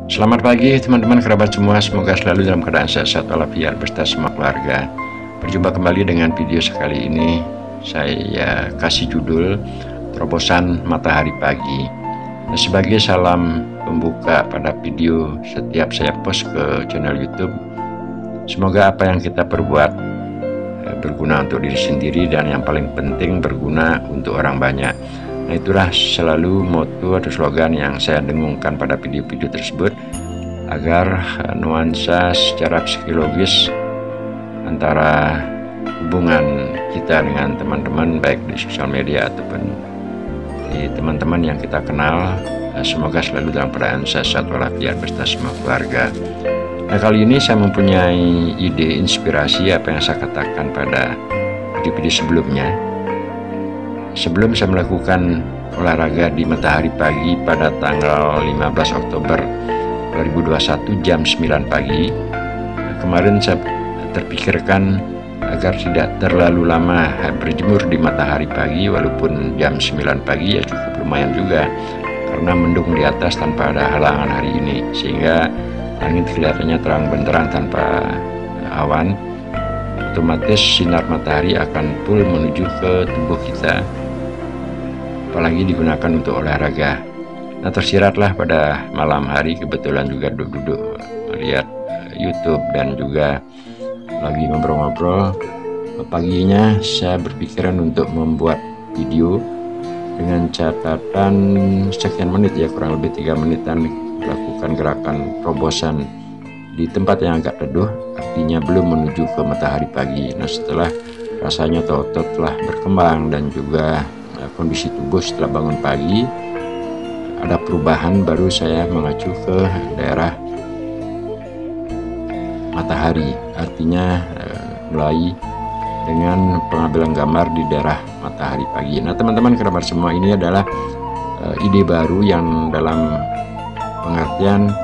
Selamat pagi teman-teman kerabat semua, semoga selalu dalam keadaan sehat walafiat beserta semua keluarga. Berjumpa kembali dengan video sekali ini. Saya kasih judul Terobosan Matahari Pagi. Nah, sebagai salam pembuka pada video setiap saya post ke channel YouTube, semoga apa yang kita perbuat berguna untuk diri sendiri dan yang paling penting berguna untuk orang banyak. Nah, itulah selalu moto atau slogan yang saya dengungkan pada video-video tersebut, agar nuansa secara psikologis antara hubungan kita dengan teman-teman baik di sosial media ataupun di teman-teman yang kita kenal, semoga selalu dalam keadaan sehat walafiat beserta semua keluarga. Nah, kali ini saya mempunyai ide inspirasi apa yang saya katakan pada video-video sebelumnya. Sebelum saya melakukan olahraga di matahari pagi pada tanggal 15 Oktober 2021 jam 9 pagi, kemarin saya terpikirkan agar tidak terlalu lama berjemur di matahari pagi, walaupun jam 9 pagi ya cukup lumayan juga karena mendung di atas tanpa ada halangan hari ini, sehingga langit kelihatannya terang benderang tanpa awan. Otomatis sinar matahari akan full menuju ke tubuh kita, apalagi digunakan untuk olahraga. Nah, tersiratlah pada malam hari, kebetulan juga duduk-duduk melihat YouTube dan juga lagi ngobrol-ngobrol. Paginya saya berpikiran untuk membuat video dengan catatan sekian menit, ya kurang lebih 3 menitan, melakukan gerakan terobosan di tempat yang agak teduh, artinya belum menuju ke matahari pagi. Nah, setelah rasanya otot telah berkembang dan juga kondisi tubuh setelah bangun pagi ada perubahan, baru saya mengacu ke daerah matahari, artinya mulai dengan pengambilan gambar di daerah matahari pagi. Nah, teman-teman kerabat semua, ini adalah ide baru yang dalam pengertian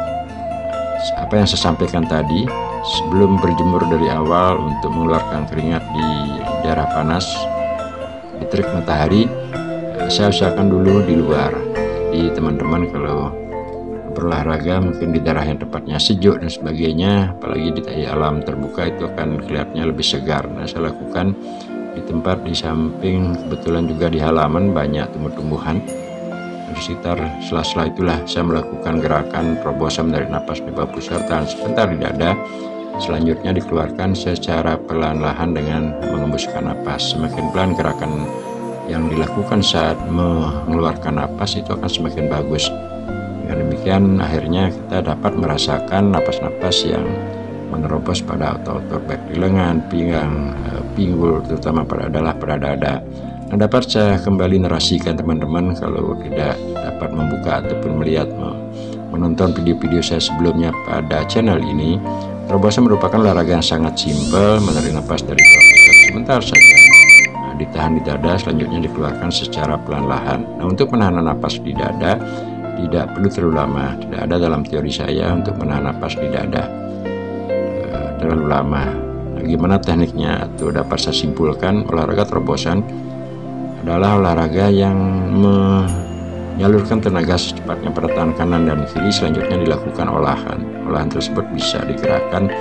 apa yang saya sampaikan tadi. Sebelum berjemur dari awal untuk mengeluarkan keringat di daerah panas di terik matahari, saya usahakan dulu di luar. Jadi teman-teman kalau berolahraga mungkin di daerah yang tepatnya sejuk dan sebagainya, apalagi di alam terbuka, itu akan kelihatannya lebih segar. Nah, saya lakukan di tempat di samping, kebetulan juga di halaman banyak tumbuh-tumbuhan. Di sekitar sela-sela itulah saya melakukan gerakan terobosan dari napas bebas pusar, tahan sebentar di dada, selanjutnya dikeluarkan secara perlahan-lahan dengan mengembuskan napas. Semakin pelan gerakan yang dilakukan saat mengeluarkan napas itu akan semakin bagus. Dengan demikian akhirnya kita dapat merasakan napas-napas yang menerobos pada otot-otot baik di lengan, pinggang, pinggul, terutama pada dada. Nah, dapat saya kembali narasikan teman-teman kalau tidak dapat membuka ataupun melihat menonton video-video saya sebelumnya pada channel ini. Terobosan merupakan olahraga yang sangat simpel, menarik napas dari bawah pusat sebentar saja. Nah, ditahan di dada, selanjutnya dikeluarkan secara pelan-lahan. Nah, untuk menahan napas di dada tidak perlu terlalu lama. Tidak ada dalam teori saya untuk menahan napas di dada terlalu lama. Nah, gimana tekniknya atau dapat saya simpulkan, olahraga terobosan adalah olahraga yang menyalurkan tenaga secepatnya pada tangan kanan dan kiri. Selanjutnya dilakukan olahan. Olahan tersebut bisa digerakkan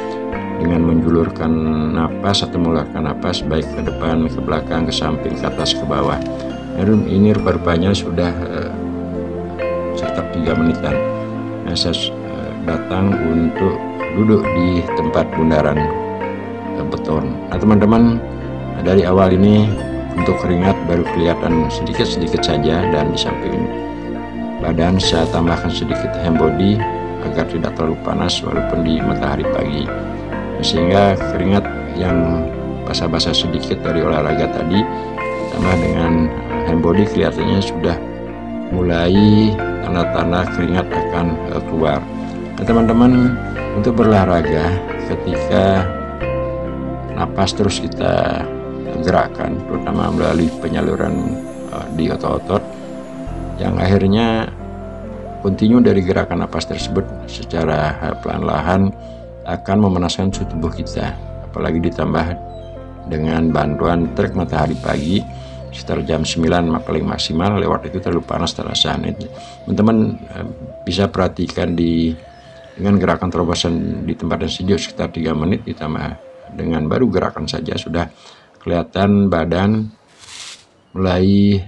dengan menjulurkan napas atau mengeluarkan napas baik ke depan, ke belakang, ke samping, ke atas, ke bawah. Ini rupa-rupanya sudah sekitar 3 menitan. Nah, saya datang untuk duduk di tempat bundaran beton. Nah, teman-teman, dari awal ini untuk keringat baru kelihatan sedikit-sedikit saja, dan di samping badan saya tambahkan sedikit hand body agar tidak terlalu panas walaupun di matahari pagi, sehingga keringat yang basah-basah sedikit dari olahraga tadi tambah dengan hand body kelihatannya sudah mulai tanda-tanda keringat akan keluar. Nah, teman-teman, untuk berolahraga ketika napas terus kita gerakan, terutama melalui penyaluran di otot-otot, yang akhirnya kontinu dari gerakan napas tersebut secara pelan-lahan akan memanaskan suhu tubuh kita, apalagi ditambah dengan bantuan terik matahari pagi sekitar jam 9 paling maksimal. Lewat itu terlalu panas terasa. Teman-teman bisa perhatikan di dengan gerakan terobosan di tempat yang sejuk sekitar 3 menit ditambah dengan baru gerakan saja sudah kelihatan badan mulai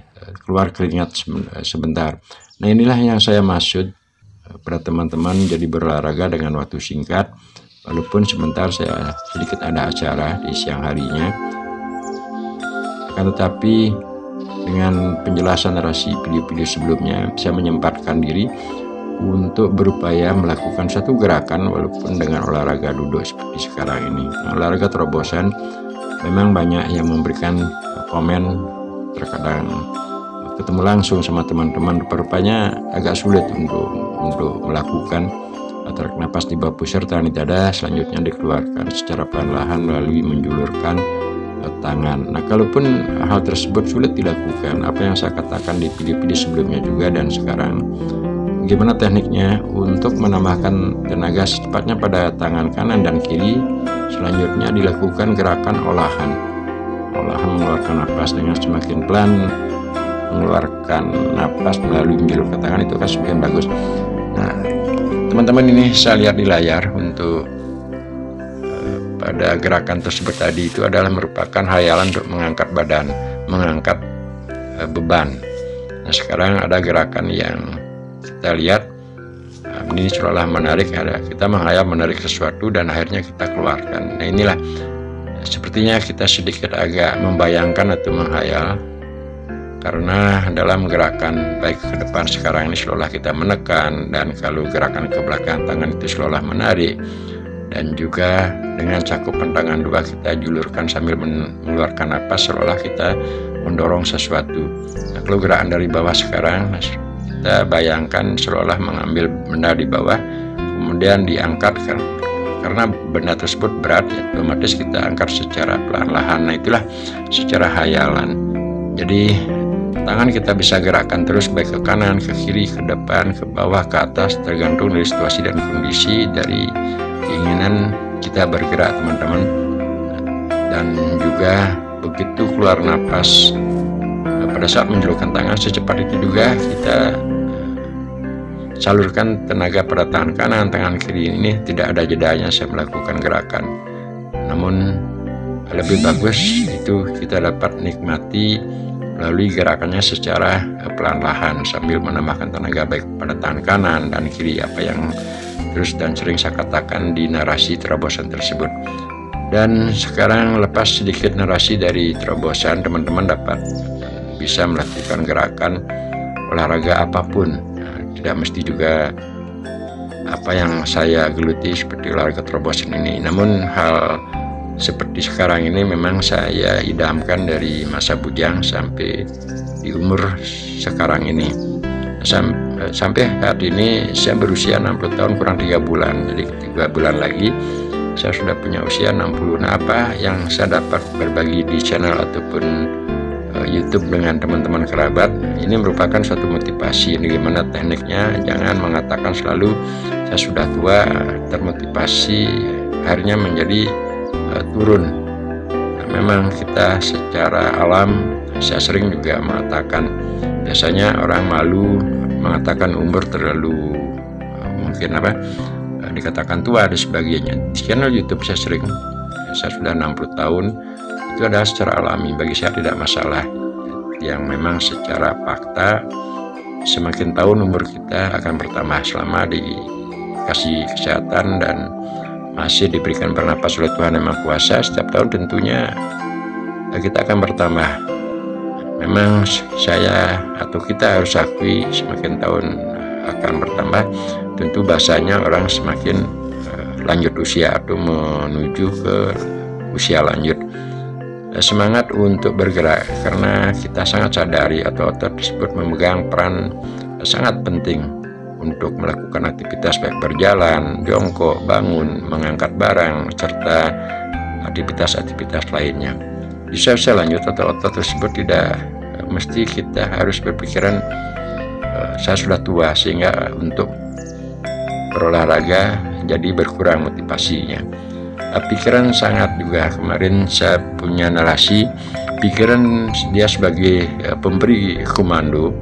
keluar keringat sebentar. Nah, inilah yang saya maksud pada teman-teman jadi berolahraga dengan waktu singkat, walaupun sebentar saya sedikit ada acara di siang harinya, akan tetapi dengan penjelasan narasi video-video sebelumnya bisa menyempatkan diri untuk berupaya melakukan satu gerakan walaupun dengan olahraga duduk seperti sekarang ini. Nah, olahraga terobosan memang banyak yang memberikan komen, terkadang ketemu langsung sama teman-teman rupanya agak sulit untuk melakukan tarik nafas di bawah pusar, tahan di dada, selanjutnya dikeluarkan secara perlahan melalui menjulurkan tangan. Nah, kalaupun hal tersebut sulit dilakukan, apa yang saya katakan di video-video sebelumnya juga dan sekarang, bagaimana tekniknya untuk menambahkan tenaga secepatnya pada tangan kanan dan kiri. Selanjutnya dilakukan gerakan olahan mengeluarkan napas dengan semakin pelan, mengeluarkan napas melalui menjulurkan tangan, itu kan semakin bagus. Nah, teman-teman, ini saya lihat di layar untuk pada gerakan tersebut tadi itu adalah merupakan hayalan untuk mengangkat badan, mengangkat beban. Nah, sekarang ada gerakan yang kita lihat ini seolah menarik, kita menghayal menarik sesuatu dan akhirnya kita keluarkan. Nah, inilah sepertinya kita sedikit agak membayangkan atau menghayal, karena dalam gerakan baik ke depan sekarang ini seolah kita menekan, dan kalau gerakan ke belakang tangan itu seolah menarik, dan juga dengan cakupan tangan dua kita julurkan sambil mengeluarkan napas seolah kita mendorong sesuatu. Nah, kalau gerakan dari bawah sekarang kita bayangkan seolah mengambil benda di bawah kemudian diangkat, karena benda tersebut berat, ya, otomatis kita angkat secara perlahan. Nah, itulah secara hayalan. Jadi tangan kita bisa gerakkan terus baik ke kanan, ke kiri, ke depan, ke bawah, ke atas, tergantung dari situasi dan kondisi, dari keinginan kita bergerak, teman-teman. Dan juga begitu keluar napas, pada saat menjulurkan tangan secepat itu juga kita salurkan tenaga pada tangan kanan, tangan kiri. Ini tidak ada jedanya saya melakukan gerakan, namun lebih bagus itu kita dapat nikmati melalui gerakannya secara pelan-lahan sambil menambahkan tenaga baik pada tangan kanan dan kiri, apa yang terus dan sering saya katakan di narasi terobosan tersebut. Dan sekarang lepas sedikit narasi dari terobosan, teman-teman dapat bisa melakukan gerakan olahraga apapun, tidak mesti juga apa yang saya geluti seperti olahraga terobosan ini. Namun hal seperti sekarang ini memang saya idamkan dari masa bujang sampai di umur sekarang ini. Sampai saat ini saya berusia 60 tahun kurang 3 bulan, jadi 3 bulan lagi saya sudah punya usia 60. Nah, apa yang saya dapat berbagi di channel ataupun YouTube dengan teman-teman kerabat, ini merupakan suatu motivasi. Bagaimana tekniknya, jangan mengatakan selalu saya sudah tua, termotivasi akhirnya menjadi turun. Nah, memang kita secara alam, saya sering juga mengatakan, biasanya orang malu mengatakan umur terlalu mungkin dikatakan tua dan sebagainya. Di channel YouTube saya sering, saya sudah 60 tahun, itu adalah secara alami, bagi saya tidak masalah. Yang memang secara fakta semakin tahun umur kita akan bertambah selama dikasih kesehatan dan masih diberikan bernapas oleh Tuhan Yang Maha Kuasa. Setiap tahun tentunya kita akan bertambah. Memang saya atau kita harus akui semakin tahun akan bertambah, tentu bahasanya orang semakin lanjut usia atau menuju ke usia lanjut. Semangat untuk bergerak, karena kita sangat sadari atau otot tersebut memegang peran sangat penting untuk melakukan aktivitas baik berjalan, jongkok, bangun, mengangkat barang, serta aktivitas-aktivitas lainnya. Di usia lanjut otot-otot tersebut tidak mesti kita harus berpikiran saya sudah tua sehingga untuk berolahraga jadi berkurang motivasinya. Pikiran sangat juga, kemarin saya punya narasi pikiran dia sebagai pemberi komando,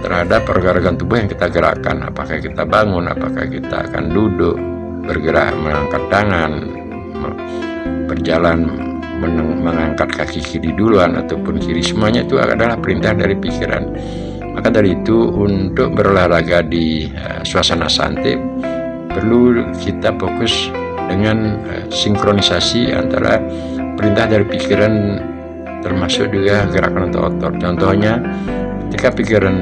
terhadap organ-organ tubuh yang kita gerakkan. Apakah kita bangun, apakah kita akan duduk, bergerak, mengangkat tangan, berjalan, mengangkat kaki kiri duluan ataupun kiri, semuanya itu adalah perintah dari pikiran. Maka dari itu, untuk berolahraga di suasana santai perlu kita fokus dengan sinkronisasi antara perintah dari pikiran termasuk juga gerakan otot. Contohnya, ketika pikiran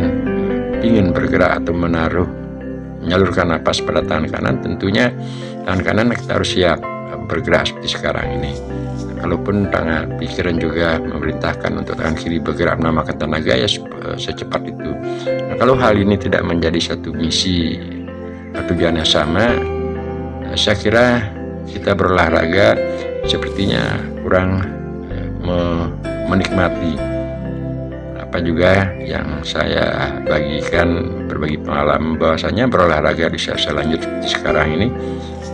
ingin bergerak atau menyalurkan napas pada tangan kanan, tentunya tangan kanan kita harus siap bergerak seperti sekarang ini. Kalaupun tangan pikiran juga memerintahkan untuk tangan kiri bergerak menambahkan tenaga, ya secepat itu. Nah, kalau hal ini tidak menjadi satu misi tujuan yang sama, saya kira kita berolahraga sepertinya kurang menikmati. Apa juga yang saya berbagi pengalaman bahwasanya berolahraga di saat lanjut seperti sekarang ini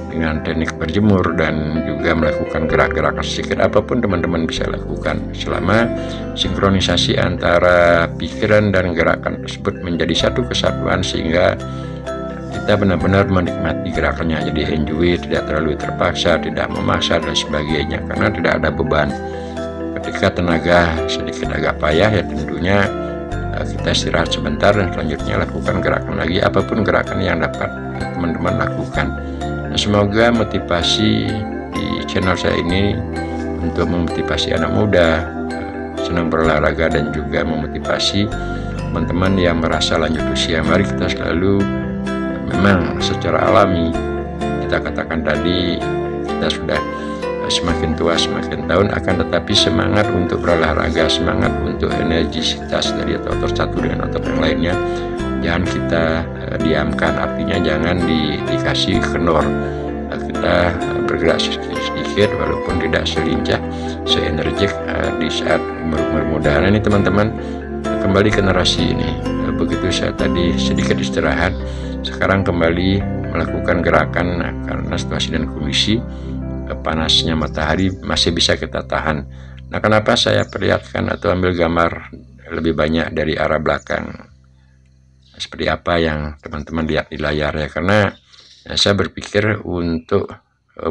dengan teknik berjemur dan juga melakukan gerak-gerakan sedikit apapun teman-teman bisa lakukan selama sinkronisasi antara pikiran dan gerakan tersebut menjadi satu kesatuan, sehingga kita benar-benar menikmati gerakannya, jadi enjoy, tidak terlalu terpaksa, tidak memaksa dan sebagainya, karena tidak ada beban. Ketika tenaga sedikit agak payah, ya tentunya kita istirahat sebentar dan selanjutnya lakukan gerakan lagi, apapun gerakan yang dapat teman-teman lakukan. Nah, semoga motivasi di channel saya ini untuk memotivasi anak muda senang berolahraga dan juga memotivasi teman-teman yang merasa lanjut usia. Mari kita selalu, memang secara alami kita katakan tadi, kita sudah semakin tua semakin tahun, akan tetapi semangat untuk berolahraga, semangat untuk energisitas dari otot satu dengan otot yang lainnya jangan kita diamkan. Artinya jangan dikasih kendor. Kita bergerak sedikit walaupun tidak selincah, seenergik di saat umur muda. Nah, ini teman-teman, kembali ke narasi ini. Begitu saya tadi sedikit istirahat, sekarang kembali melakukan gerakan. Karena situasi dan kondisi panasnya matahari masih bisa kita tahan. Nah, kenapa saya perlihatkan atau ambil gambar lebih banyak dari arah belakang seperti apa yang teman-teman lihat di layar ya? Karena saya berpikir untuk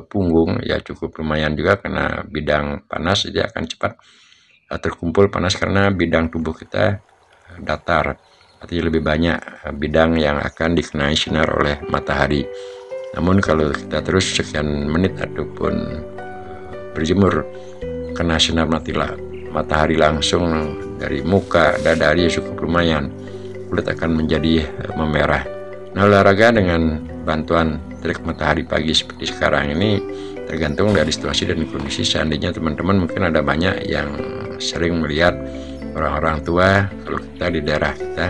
punggung ya cukup lumayan juga, karena bidang panas dia akan cepat terkumpul panas karena bidang tubuh kita datar, artinya lebih banyak bidang yang akan dikenai sinar oleh matahari. Namun kalau kita terus sekian menit ataupun berjemur kena sinar matahari langsung dari muka, dada, dia cukup lumayan, kulit akan menjadi memerah. Nah, olahraga dengan bantuan terik matahari pagi seperti sekarang ini tergantung dari situasi dan kondisi. Seandainya teman-teman mungkin ada banyak yang sering melihat orang-orang tua, kalau kita di daerah kita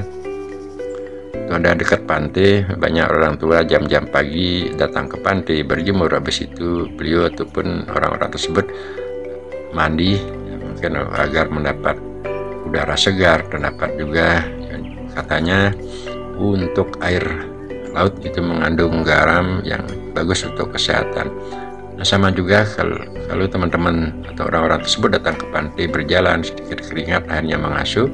itu ada dekat pantai, banyak orang tua jam-jam pagi datang ke pantai berjemur. Habis itu beliau ataupun orang-orang tersebut mandi mungkin agar mendapat udara segar, dan dapat juga katanya untuk air laut itu mengandung garam yang bagus untuk kesehatan. Nah, sama juga kalau teman-teman atau orang-orang tersebut datang ke pantai berjalan, sedikit keringat akhirnya mengasuh,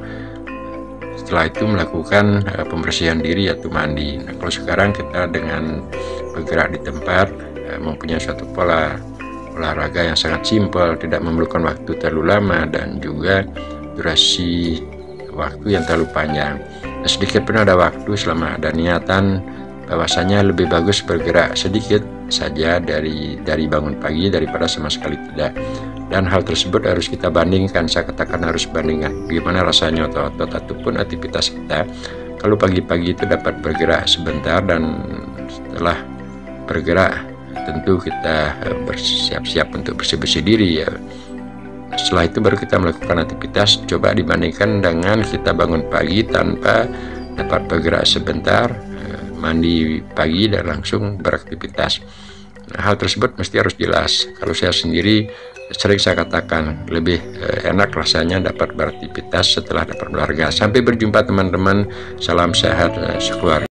setelah itu melakukan pembersihan diri atau mandi. Nah, kalau sekarang kita dengan bergerak di tempat mempunyai suatu pola olahraga yang sangat simpel, tidak memerlukan waktu terlalu lama dan juga durasi waktu yang terlalu panjang. Nah, sedikit pun ada waktu selama ada niatan bahwasanya lebih bagus bergerak sedikit saja dari bangun pagi daripada sama sekali tidak. Dan hal tersebut harus kita bandingkan, saya katakan harus bandingkan bagaimana rasanya otot ataupun aktivitas kita kalau pagi-pagi itu dapat bergerak sebentar, dan setelah bergerak tentu kita bersiap-siap untuk bersih-bersih diri ya. Setelah itu baru kita melakukan aktivitas. Coba dibandingkan dengan kita bangun pagi tanpa dapat bergerak sebentar, mandi pagi dan langsung beraktivitas. Nah, hal tersebut mesti harus jelas. Kalau saya sendiri sering saya katakan lebih enak rasanya dapat beraktivitas setelah dapat berolahraga. Sampai berjumpa teman-teman, salam sehat sekeluarga.